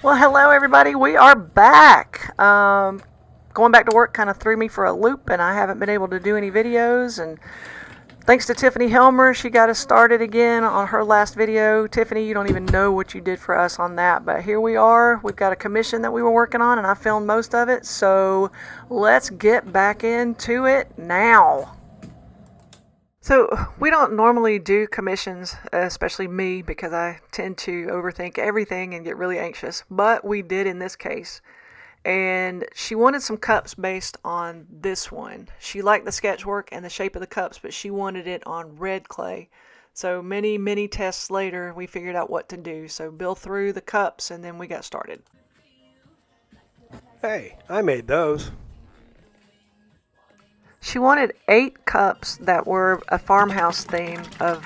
Well, hello everybody. We are back. Going back to work kind of threw me for a loop, and I haven't been able to do any videos. And thanks to Tiffinie Helmer, she got us started again on her last video. Tiffinie, you don't even know what you did for us on that, but here we are. We've got a commission that we were working on, and I filmed most of it. So let's get back into it now. So we don't normally do commissions, especially me, because I tend to overthink everything and get really anxious. But we did in this case. And she wanted some cups based on this one. She liked the sketch work and the shape of the cups, but she wanted it on red clay. So many tests later, we figured out what to do. So Bill threw the cups and then we got started. Hey, I made those. She wanted 8 cups that were a farmhouse theme of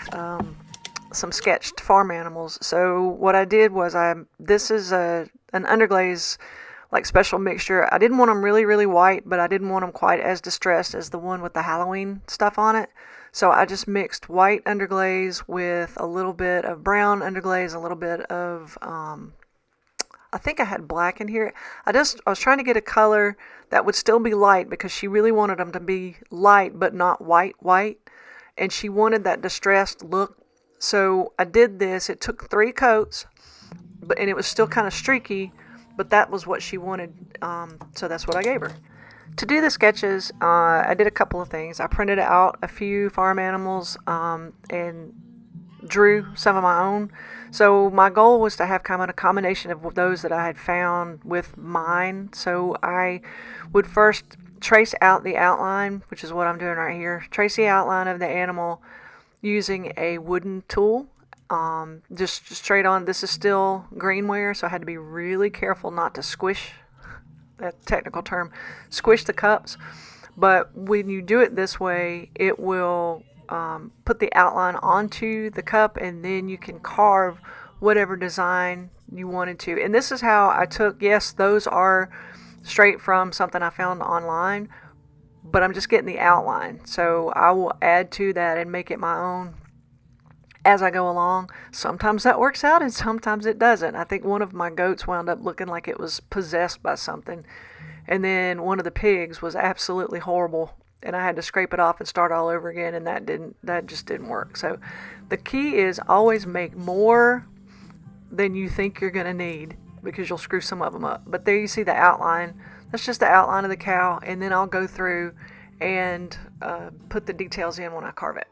some sketched farm animals. So what I did was this is an underglaze like special mixture. I didn't want them really white, but I didn't want them quite as distressed as the one with the Halloween stuff on it. So I just mixed white underglaze with a little bit of brown underglaze, a little bit of I think I had black in here. I was trying to get a color that would still be light because she really wanted them to be light but not white. And she wanted that distressed look. So I did this. It took 3 coats, and it was still kind of streaky, but that was what she wanted. So that's what I gave her. To do the sketches, I did a couple of things. I printed out a few farm animals and drew some of my own. So my goal was to have kind of a combination of those that I had found with mine. So I would first trace out the outline, which is what I'm doing right here. Trace the outline of the animal using a wooden tool. Just straight on. This is still greenware, so I had to be really careful not to squish, that technical term, squish the cups. But when you do it this way, it will put the outline onto the cup, and then you can carve whatever design you wanted to. And this is how I took, yes, those are straight from something I found online, but I'm just getting the outline. So I will add to that and make it my own as I go along. Sometimes that works out and sometimes it doesn't. I think one of my goats wound up looking like it was possessed by something. And then one of the pigs was absolutely horrible, and I had to scrape it off and start all over again, and that just didn't work. So the key is always make more than you think you're going to need, because you'll screw some of them up. But there you see the outline. That's just the outline of the cow, and then I'll go through and put the details in when I carve it.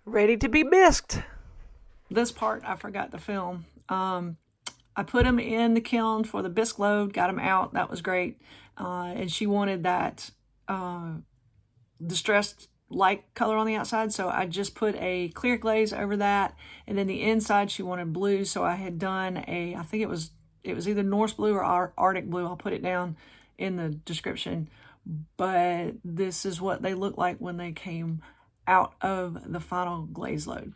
Ready to be bisqued. This part I forgot to film. I put them in the kiln for the bisque load, got them out. That was great. And she wanted that distressed light color on the outside, so I just put a clear glaze over that. And then the inside she wanted blue, so I had done I think it was either Norse blue or Arctic blue. I'll put it down in the description. But this is what they look like when they came out of the final glaze load.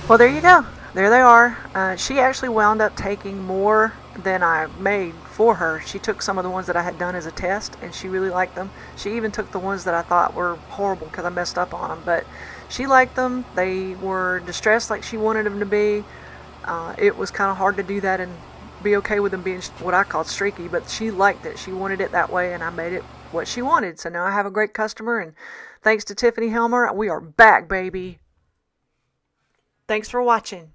Well, there you go. There they are. She actually wound up taking more than I made for her. She took some of the ones that I had done as a test, and she really liked them. She even took the ones that I thought were horrible because I messed up on them, but she liked them. They were distressed like she wanted them to be. It was kind of hard to do that and be okay with them being what I called streaky, but she liked it. She wanted it that way, and I made it what she wanted. So now I have a great customer, and thanks to Tiffinie Helmer, we are back, baby. Thanks for watching.